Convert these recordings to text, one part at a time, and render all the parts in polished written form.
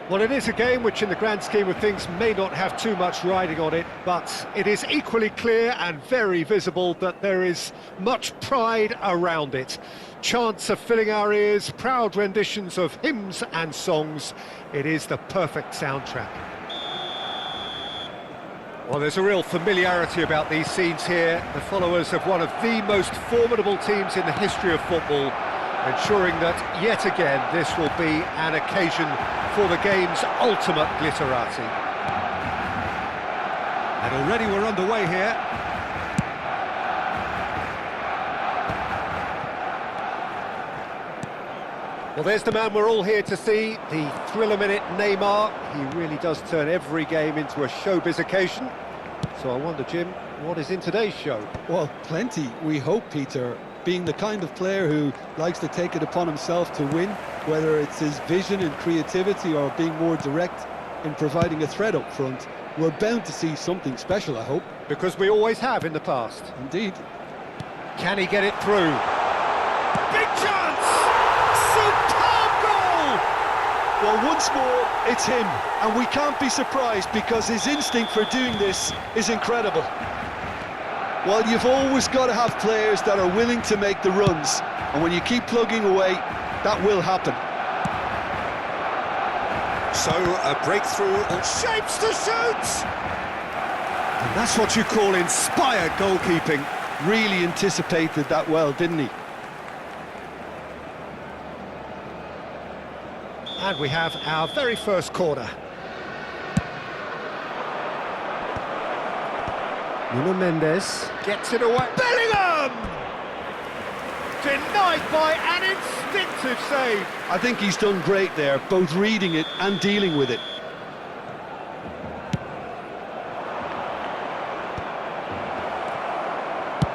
Well, it is a game which in the grand scheme of things may not have too much riding on it, but it is equally clear and very visible that there is much pride around it. Chants are filling our ears, proud renditions of hymns and songs. It is the perfect soundtrack. Well, there's a real familiarity about these scenes here. The followers of one of the most formidable teams in the history of football, ensuring that, yet again, this will be an occasion for the game's ultimate glitterati. And already we're underway here. Well, there's the man we're all here to see, the thriller-minute Neymar. He really does turn every game into a showbiz occasion. So I wonder, Jim, what is in today's show? Well, plenty, we hope, Peter. Being the kind of player who likes to take it upon himself to win, whether it's his vision and creativity or being more direct in providing a threat up front, we're bound to see something special, I hope. Because we always have in the past. Indeed. Can he get it through? Big chance! Superb goal! Well, once more, it's him, and we can't be surprised because his instinct for doing this is incredible. Well, you've always got to have players that are willing to make the runs, and when you keep plugging away, that will happen. So, a breakthrough and shapes to shoot! And that's what you call inspired goalkeeping. Really anticipated that well, didn't he? And we have our very first corner. Nuno Mendes gets it away. Bellingham! Denied by an instinctive save. I think he's done great there, both reading it and dealing with it.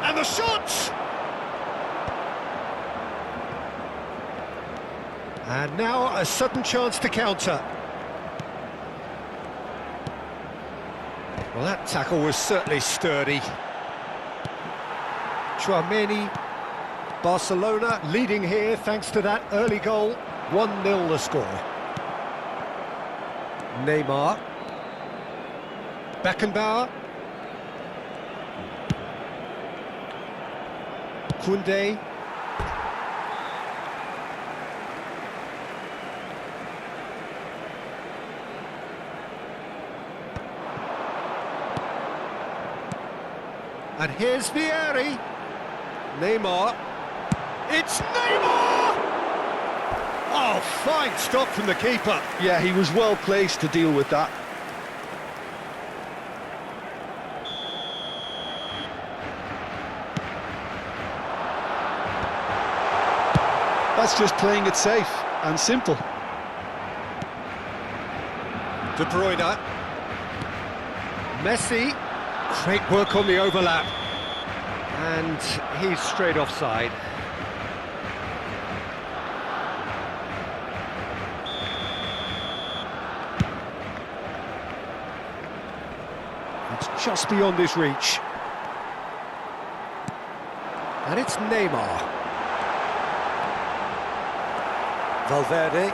And the shot! And now a sudden chance to counter. Well, that tackle was certainly sturdy. Tchouaméni, Barcelona leading here thanks to that early goal. 1-0 the score. Neymar. Beckenbauer. Koundé. And here's Vieri. Neymar. It's Neymar! Oh, fine stop from the keeper. Yeah, he was well placed to deal with that. That's just playing it safe and simple. De Bruyne. Messi. Great work on the overlap. And he's straight offside. It's just beyond his reach. And it's Neymar. Valverde.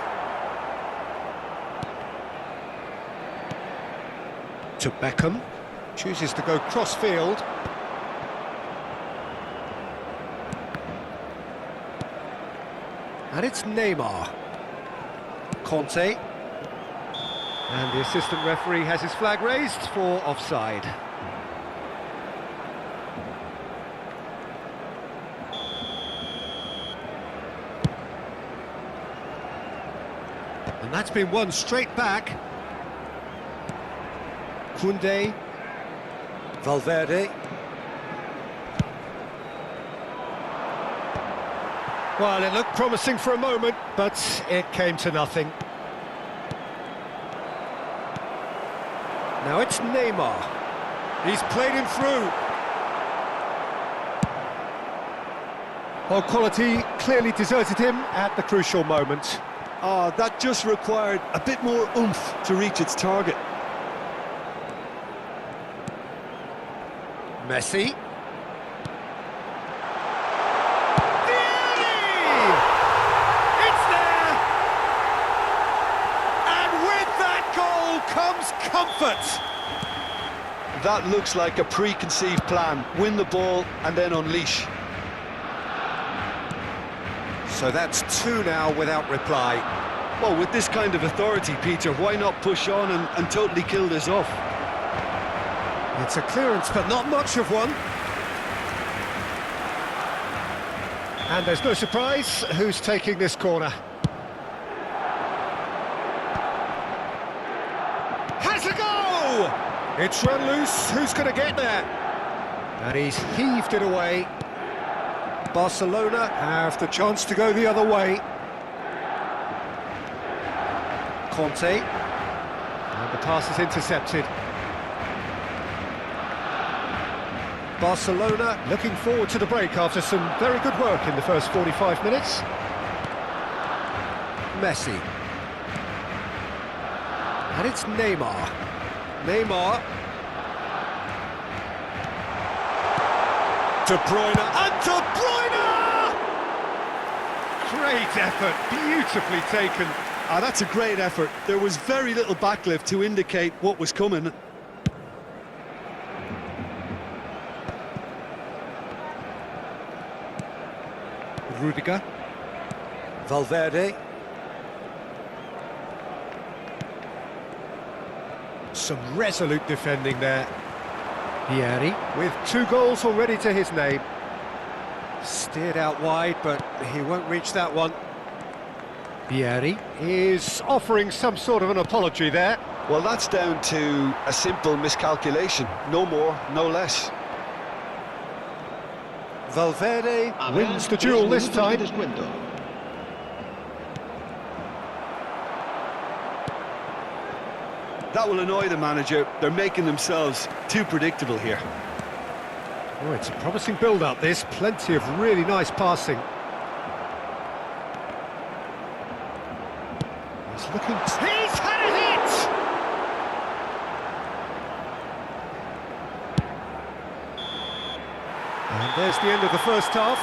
To Beckham. Chooses to go cross-field. And it's Neymar. Conte. And the assistant referee has his flag raised for offside. And that's been won straight back. Koundé. Valverde. Well, it looked promising for a moment, but it came to nothing. Now it's Neymar. He's played him through. Well, quality clearly deserted him at the crucial moment. That just required a bit more oomph to reach its target. Messi. It's there! And with That looks like a preconceived plan. Win the ball and then unleash. So that's two now without reply. Well, with this kind of authority, Peter, why not push on and totally kill this off? It's a clearance, but not much of one. And there's no surprise who's taking this corner. Has a go! It's run loose, who's going to get there? And he's heaved it away. Barcelona have the chance to go the other way. Conte. And the pass is intercepted. Barcelona looking forward to the break after some very good work in the first 45 minutes. Messi. And it's Neymar. Neymar. De Bruyne. And De Bruyne! Great effort, beautifully taken. Ah, that's a great effort. There was very little backlift to indicate what was coming. Rudiger. Valverde. Some resolute defending there. Vieri, with 2 goals already to his name. Steered out wide, but he won't reach that one. Vieri is offering some sort of an apology there. Well, that's down to a simple miscalculation. No more, no less. Valverde wins the duel this time. That will annoy the manager. They're making themselves too predictable here. Oh, it's a promising build-up, this. Plenty of really nice passing. He's looking... He's had a hit! And there's the end of the first half.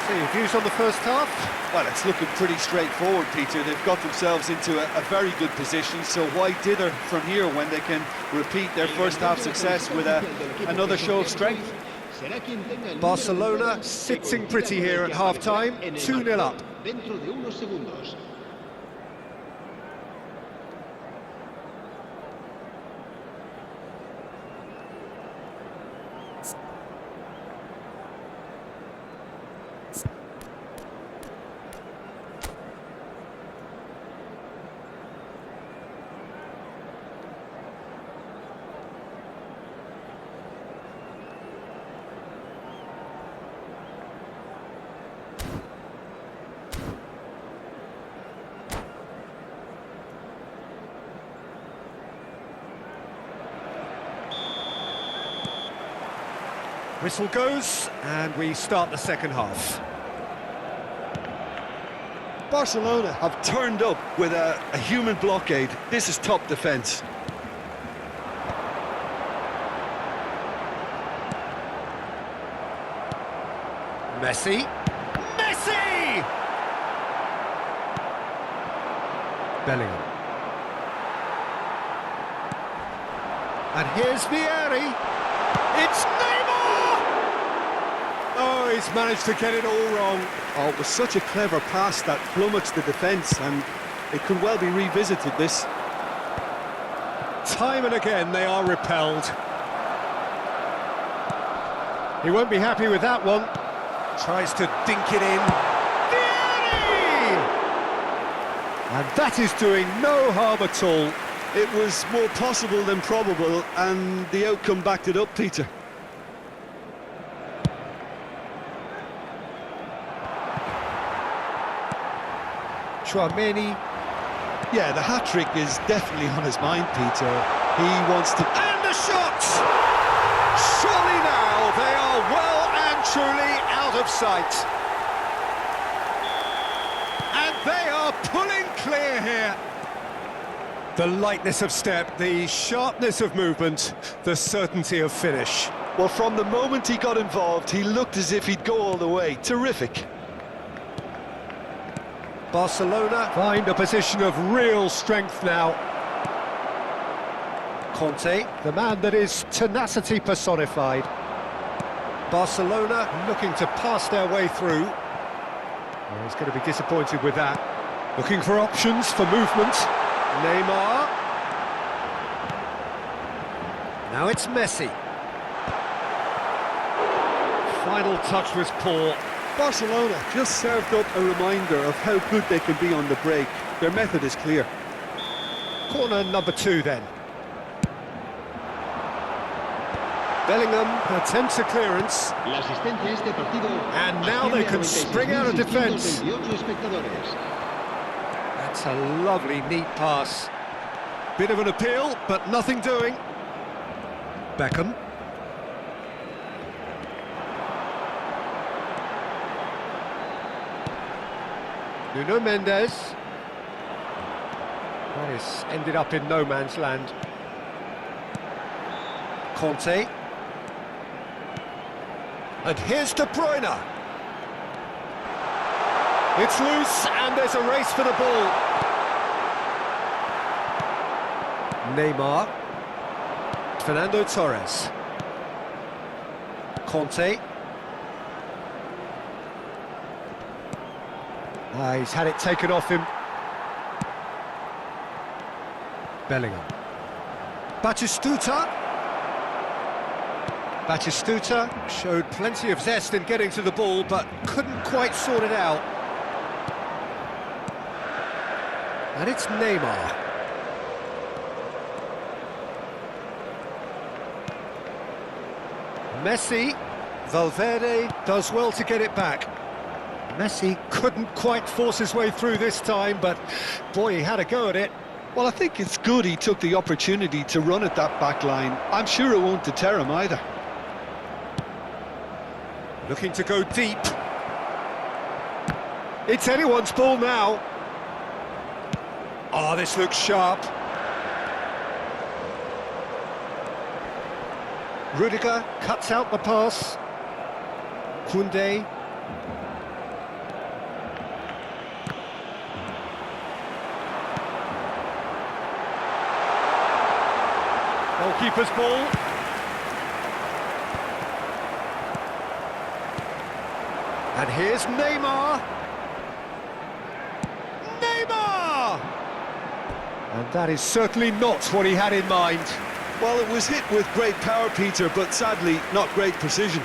So your views on the first half? Well, it's looking pretty straightforward, Peter. They've got themselves into a very good position, so why dither from here when they can repeat their first half success with another show of strength? Barcelona sitting pretty here at half-time, 2-0 up. Whistle goes, and we start the second half. Barcelona have turned up with a human blockade. This is top defence. Messi. Messi! Bellingham. And here's Vieri. It's Neymar! Oh, he's managed to get it all wrong. Oh, it was such a clever pass that flummoxed the defence, and it could well be revisited, this. Time and again they are repelled. He won't be happy with that one. Tries to dink it in. Vieri! And that is doing no harm at all. It was more possible than probable, and the outcome backed it up, Peter. Chouameni. Yeah, the hat-trick is definitely on his mind, Peter. He wants to... And the shot! Surely now they are well and truly out of sight. And they are pulling clear here. The lightness of step, the sharpness of movement, the certainty of finish. Well, from the moment he got involved, he looked as if he'd go all the way. Terrific. Barcelona find a position of real strength now. Conte, the man that is tenacity personified. Barcelona looking to pass their way through. Well, he's going to be disappointed with that. Looking for options for movement. Neymar. Now it's Messi. Final touch was poor. Barcelona just served up a reminder of how good they can be on the break. Their method is clear. Corner number 2 then. Bellingham attempts a clearance. And now they can spring out of defence. That's a lovely, neat pass. Bit of an appeal, but nothing doing. Beckham. Nuno Mendes. That is ended up in no man's land. Conte. And here's De Bruyne. It's loose, and there's a race for the ball. Neymar. Fernando Torres. Conte. He's had it taken off him. Bellingham. Batistuta. Batistuta showed plenty of zest in getting to the ball, but couldn't quite sort it out. And it's Neymar. Messi. Valverde does well to get it back. Messi couldn't quite force his way through this time, but boy, he had a go at it. Well, I think it's good he took the opportunity to run at that back line. I'm sure it won't deter him either. Looking to go deep. It's anyone's ball now. Oh, this looks sharp. Rudiger cuts out the pass. Koundé. Goalkeeper's ball. And here's Neymar. Neymar! And that is certainly not what he had in mind. Well, it was hit with great power, Peter, but sadly not great precision.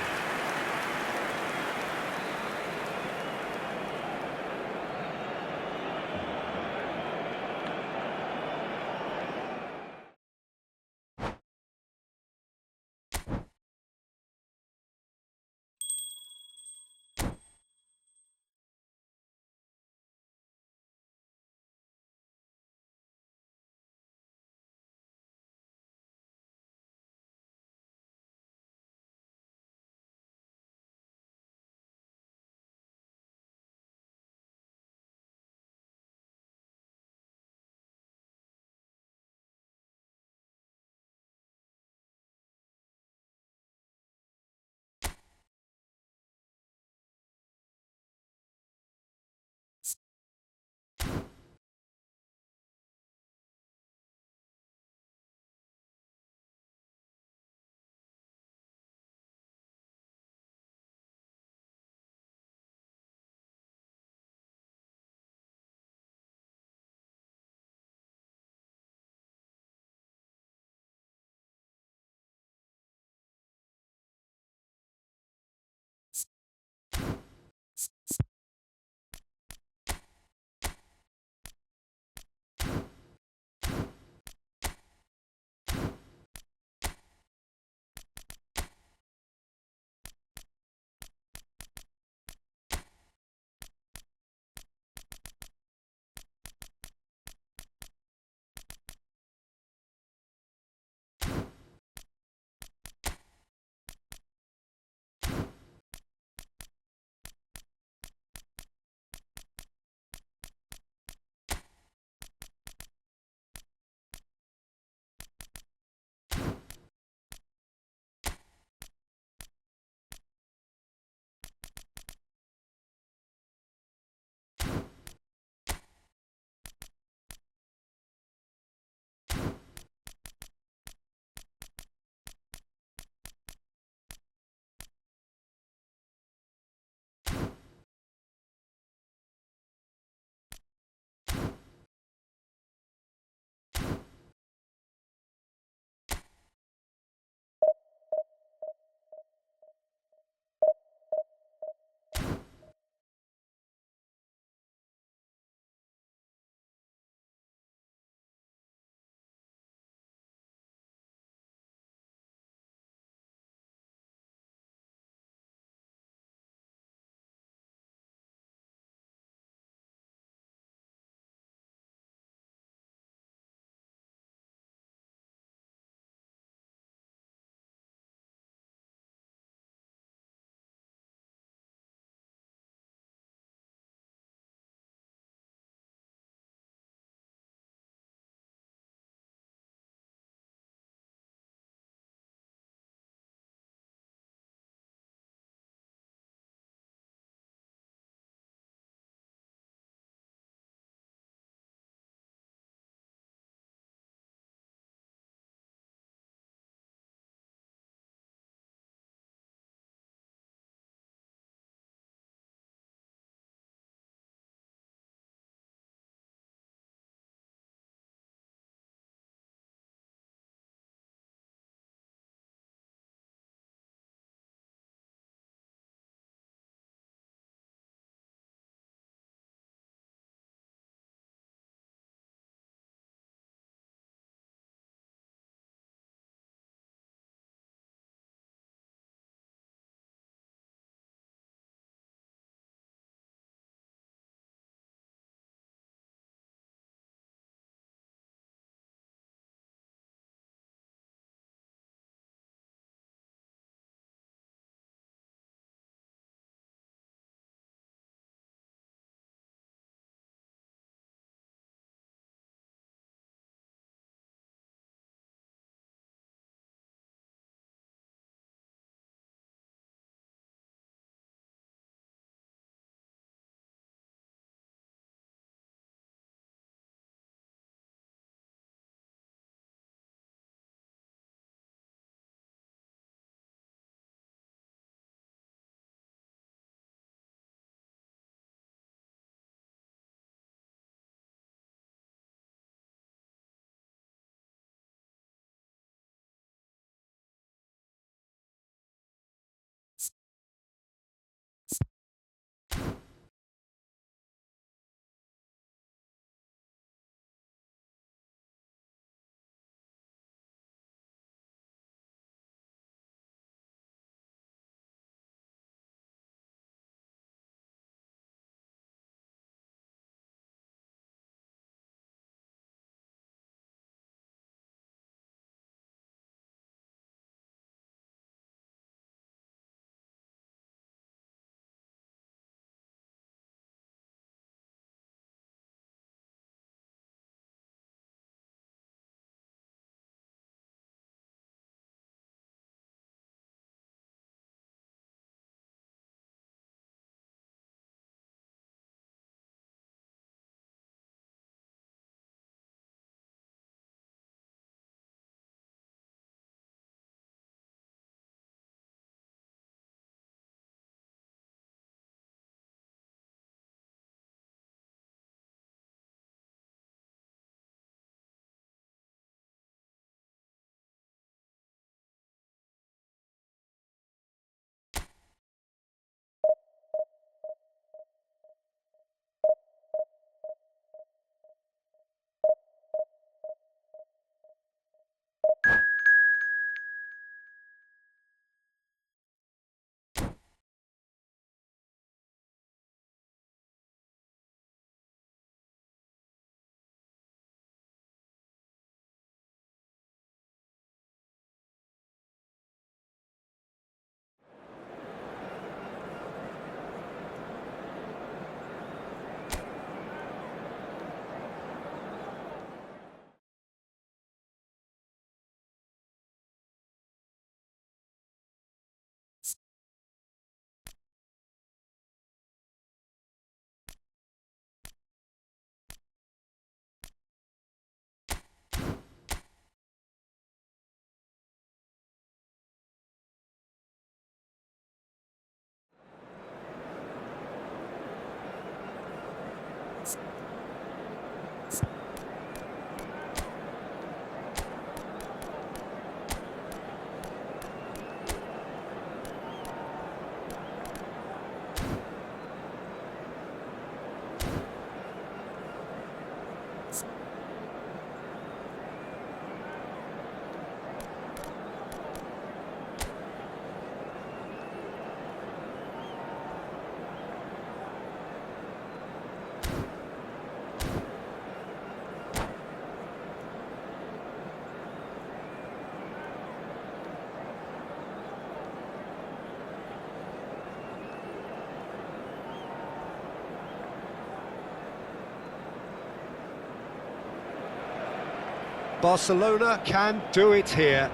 Barcelona can do it here.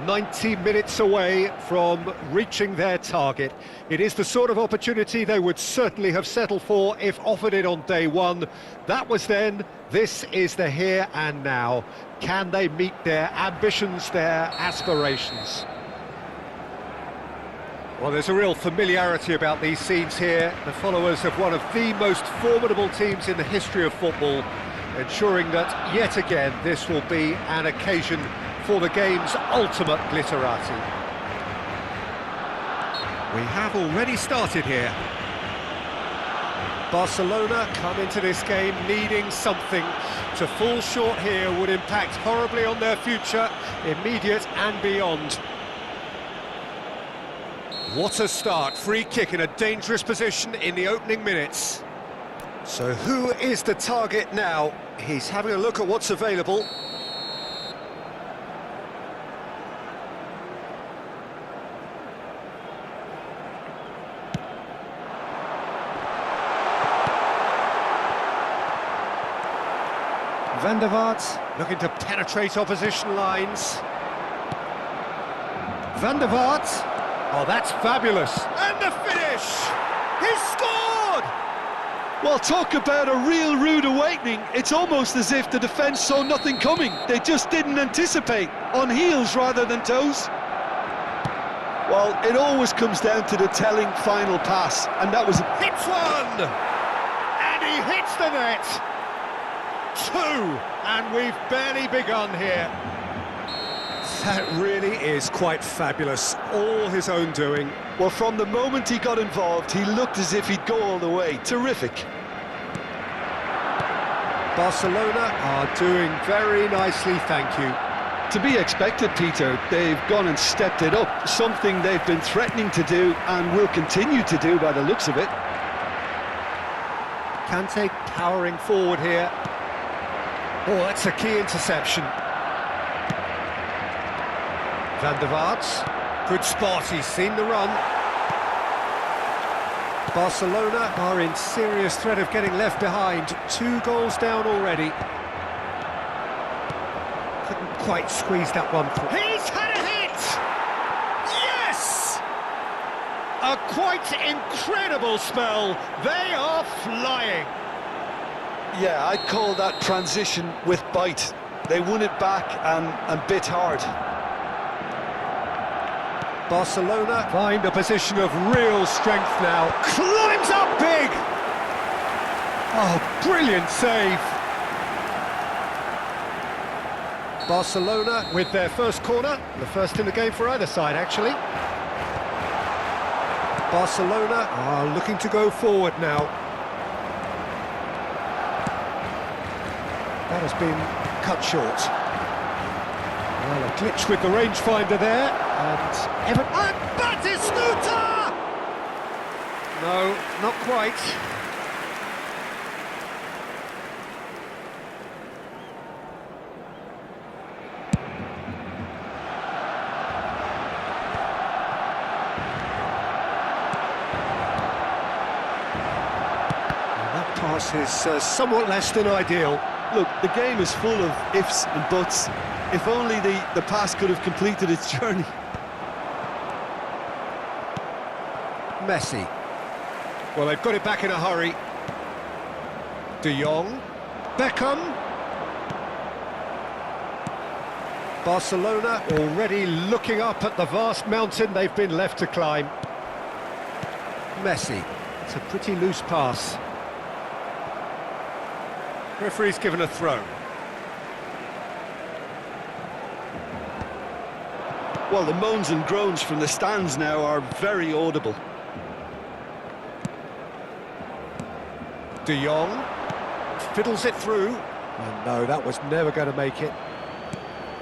90 minutes away from reaching their target. It is the sort of opportunity they would certainly have settled for if offered it on day one. That was then, this is the here and now. Can they meet their ambitions, their aspirations? Well, there's a real familiarity about these scenes here. The followers of one of the most formidable teams in the history of football, ensuring that, yet again, this will be an occasion for the game's ultimate glitterati. We have already started here. Barcelona come into this game needing something. To fall short here would impact horribly on their future, immediate and beyond. What a start, free kick in a dangerous position in the opening minutes. So who is the target now? He's having a look at what's available. Van der Vaart looking to penetrate opposition lines. Van der Vaart. Oh, that's fabulous. And the finish! He's scored! Well, talk about a real rude awakening. It's almost as if the defence saw nothing coming. They just didn't anticipate, on heels rather than toes. Well, it always comes down to the telling final pass, and that was... Hits one! And he hits the net! Two! And we've barely begun here. That really is quite fabulous, all his own doing. Well, from the moment he got involved, he looked as if he'd go all the way. Terrific. Barcelona are doing very nicely, thank you. To be expected, Peter. They've gone and stepped it up, something they've been threatening to do and will continue to do by the looks of it. Kante powering forward here. Oh, that's a key interception. Van der Vaart, good spot, he's seen the run. Barcelona are in serious threat of getting left behind. 2 goals down already. Couldn't quite squeeze that one through. He's had a hit! Yes! A quite incredible spell. They are flying. Yeah, I'd call that transition with bite. They won it back and bit hard. Barcelona find a position of real strength now. Climbs up big! Oh, brilliant save! Barcelona with their first corner, the first in the game for either side, actually. Barcelona are looking to go forward now. That has been cut short. Well, a glitch with the rangefinder there, and Batistuta! No, not quite. And that pass is somewhat less than ideal. Look, the game is full of ifs and buts. If only the pass could have completed its journey. Messi. Well, they've got it back in a hurry. De Jong. Beckham. Barcelona already looking up at the vast mountain they've been left to climb. Messi. It's a pretty loose pass. Referee's given a throw. Well, the moans and groans from the stands now are very audible. De Jong fiddles it through. And no, that was never going to make it.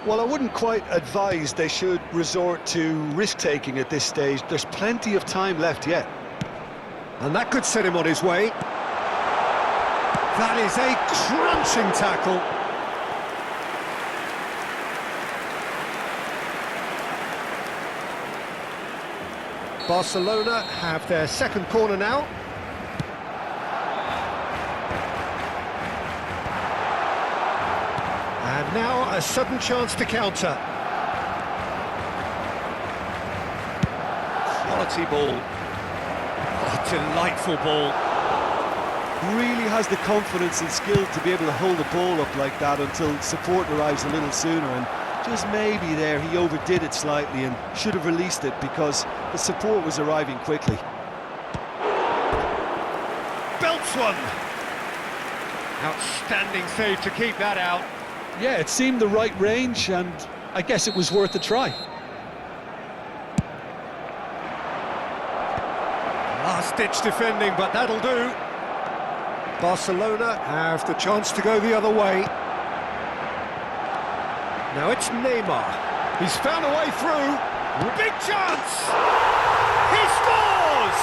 Well, I wouldn't quite advise they should resort to risk-taking at this stage. There's plenty of time left yet. And that could set him on his way. That is a crunching tackle. Barcelona have their second corner now. And now a sudden chance to counter. Quality ball. Oh, delightful ball. Really has the confidence and skill to be able to hold the ball up like that until support arrives a little sooner, and just maybe there he overdid it slightly and should have released it because the support was arriving quickly. Belts one. Outstanding save to keep that out. Yeah, it seemed the right range, and I guess it was worth a try. Last-ditch defending, but that'll do. Barcelona have the chance to go the other way. Now it's Neymar. He's found a way through. Big chance! He scores!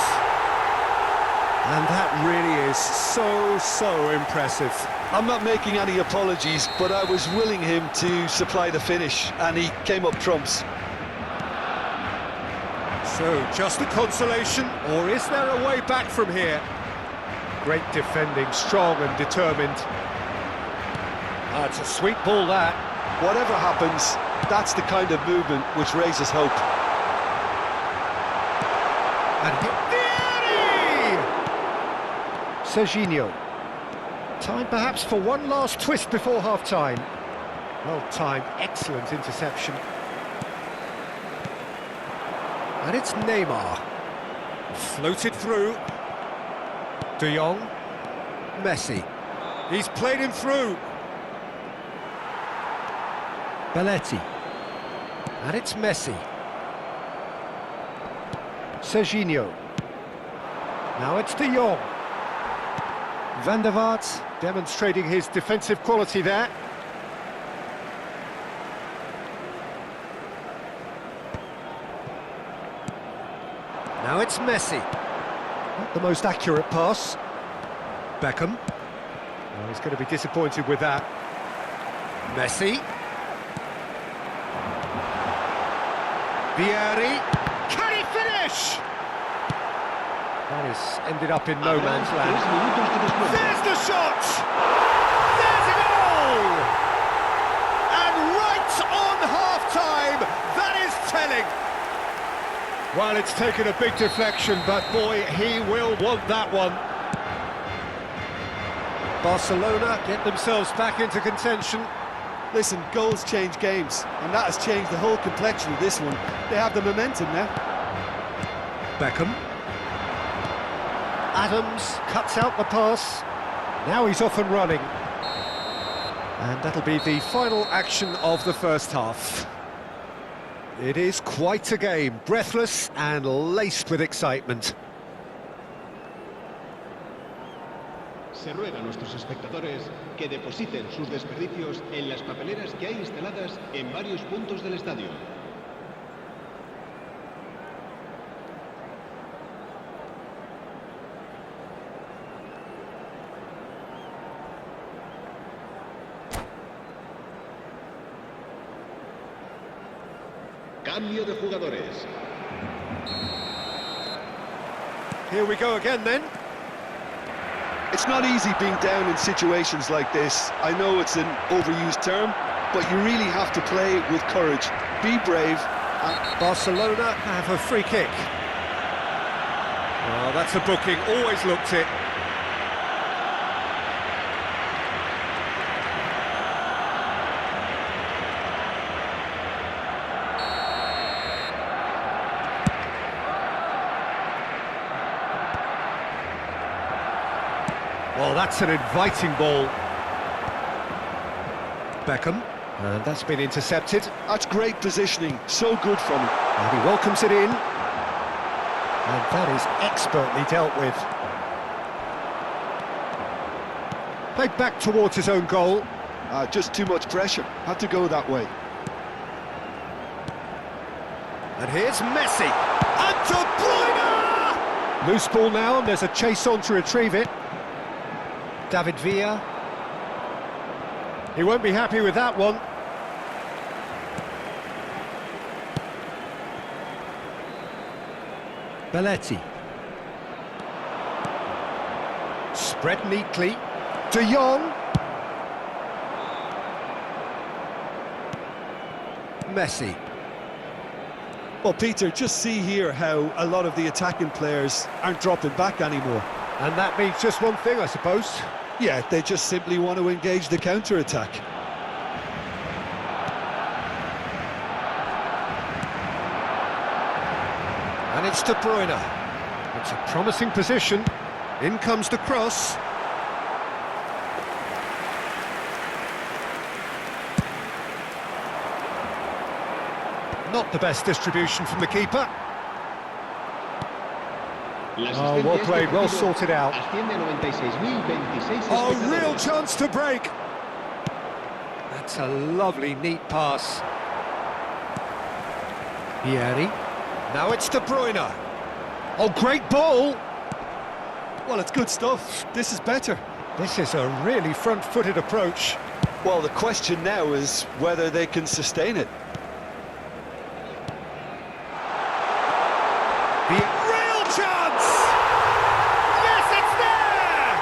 And that really is so impressive. I'm not making any apologies, but I was willing him to supply the finish, and he came up trumps. So, just a consolation, or is there a way back from here? Great defending, strong and determined. That's a sweet ball, that. Whatever happens, that's the kind of movement which raises hope. And Serginho. Time perhaps for one last twist before half-time. Well-timed, excellent interception. And it's Neymar. Floated through. De Jong. Messi. He's played him through. Belletti. And it's Messi. Serginho. Now it's De Jong. Van der Vaart demonstrating his defensive quality there. Now it's Messi. Not the most accurate pass. Beckham. Well, he's going to be disappointed with that. Messi. Vieri. Can he finish? That has ended up in no man's land. There's the shot! There's a goal! And right on half-time, that is telling. Well, it's taken a big deflection, but boy, he will want that one. Barcelona get themselves back into contention. Listen, goals change games, and that has changed the whole complexion of this one. They have the momentum now. Beckham. Adams cuts out the pass. Now he's off and running. And that'll be the final action of the first half. It is quite a game, breathless and laced with excitement. Se ruega a nuestros espectadores que depositen sus desperdicios en las papeleras que hay instaladas en varios puntos del estadio. Cambio de jugadores. Here we go again then. It's not easy being down in situations like this. I know it's an overused term, but you really have to play with courage. Be brave. Barcelona have a free kick. Well, that's a booking, always looked it. Well, that's an inviting ball. Beckham, and that's been intercepted. That's great positioning, so good from him. And he welcomes it in. And that is expertly dealt with. Played back towards his own goal. Just too much pressure, had to go that way. And here's Messi. And De Bruyne! Loose ball now, and there's a chase on to retrieve it. David Villa. He won't be happy with that one. Belletti. Spread neatly. De Jong. Messi. Well, Peter, just see here how a lot of the attacking players aren't dropping back anymore. And that means just one thing, I suppose. Yeah, they just simply want to engage the counter-attack. And it's De Bruyne. It's a promising position. In comes the cross. Not the best distribution from the keeper. Oh, well played, well sorted out. Oh, real chance to break. That's a lovely, neat pass. Vieri. Now it's De Bruyne. Oh, great ball. Well, it's good stuff. This is better. This is a really front-footed approach. Well, the question now is whether they can sustain it. The real chance! Yes, it's there!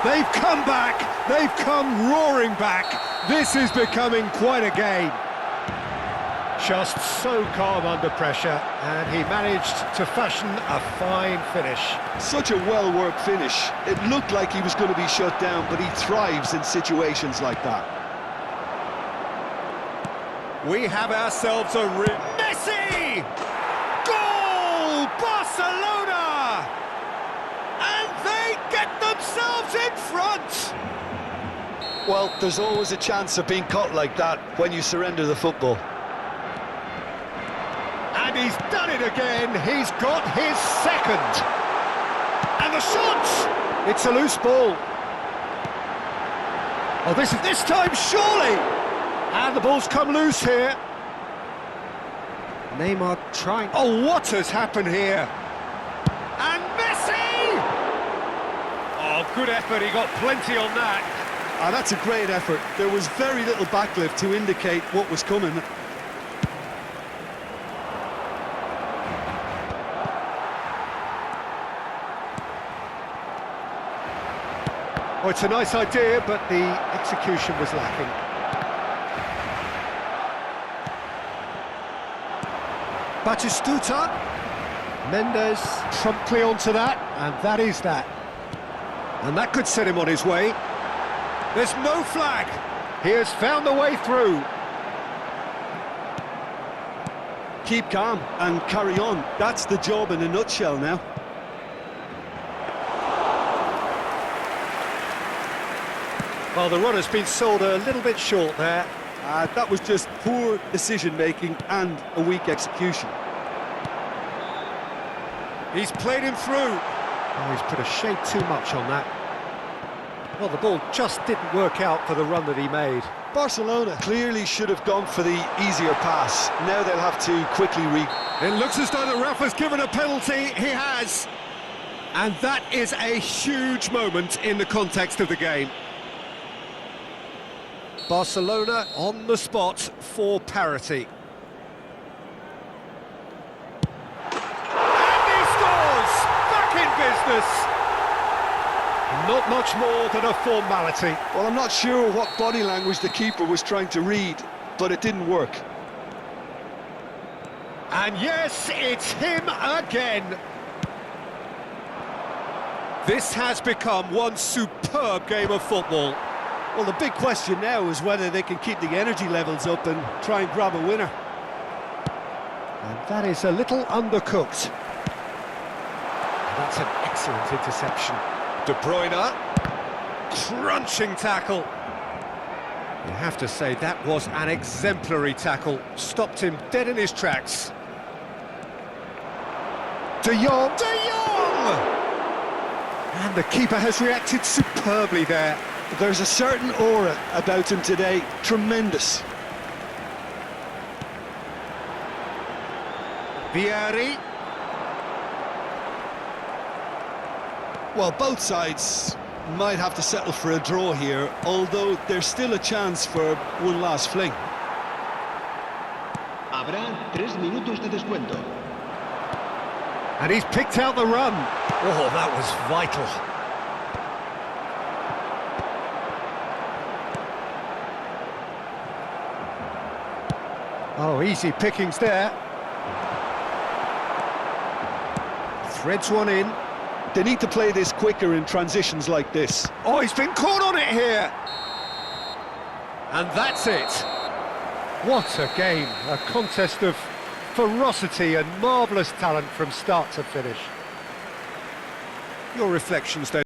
They've come back, they've come roaring back. This is becoming quite a game. Just so calm under pressure, and he managed to fashion a fine finish. Such a well-worked finish. It looked like he was going to be shut down, but he thrives in situations like that. We have ourselves a Messi! Goal! Barcelona! And they get themselves in front! Well, there's always a chance of being caught like that when you surrender the football. And he's done it again. He's got his second. And the shot! It's a loose ball. Oh, this time, surely! And the ball's come loose here. Neymar trying... Oh, what has happened here? And Messi! Oh, good effort. He got plenty on that. Ah, that's a great effort. There was very little backlift to indicate what was coming. Oh, it's a nice idea, but the execution was lacking. Batistuta. Mendes promptly onto that, and that is that. And that could set him on his way. There's no flag. He has found the way through. Keep calm and carry on. That's the job in a nutshell now. Well, the run has been sold a little bit short there. That was just poor decision-making and a weak execution. He's played him through. Oh, he's put a shade too much on that. Well, the ball just didn't work out for the run that he made. Barcelona clearly should have gone for the easier pass. Now they'll have to quickly It looks as though the ref has given a penalty. He has. And that is a huge moment in the context of the game. Barcelona on the spot for parity. And he scores! Back in business! Not much more than a formality. Well, I'm not sure what body language the keeper was trying to read, but it didn't work. And yes, it's him again. This has become one superb game of football. Well, the big question now is whether they can keep the energy levels up and try and grab a winner. And that is a little undercooked. That's an excellent interception. De Bruyne, crunching tackle. You have to say that was an exemplary tackle. Stopped him dead in his tracks. De Jong! De Jong! And the keeper has reacted superbly there. There's a certain aura about him today. Tremendous. Vieri. Well, both sides might have to settle for a draw here, although there's still a chance for one last fling. Habrá 3 minutos de descuento. And he's picked out the run. Oh, that was vital. Oh, easy pickings there. Threads one in. They need to play this quicker in transitions like this. Oh, he's been caught on it here. And that's it. What a game. A contest of ferocity and marvellous talent from start to finish. Your reflections then?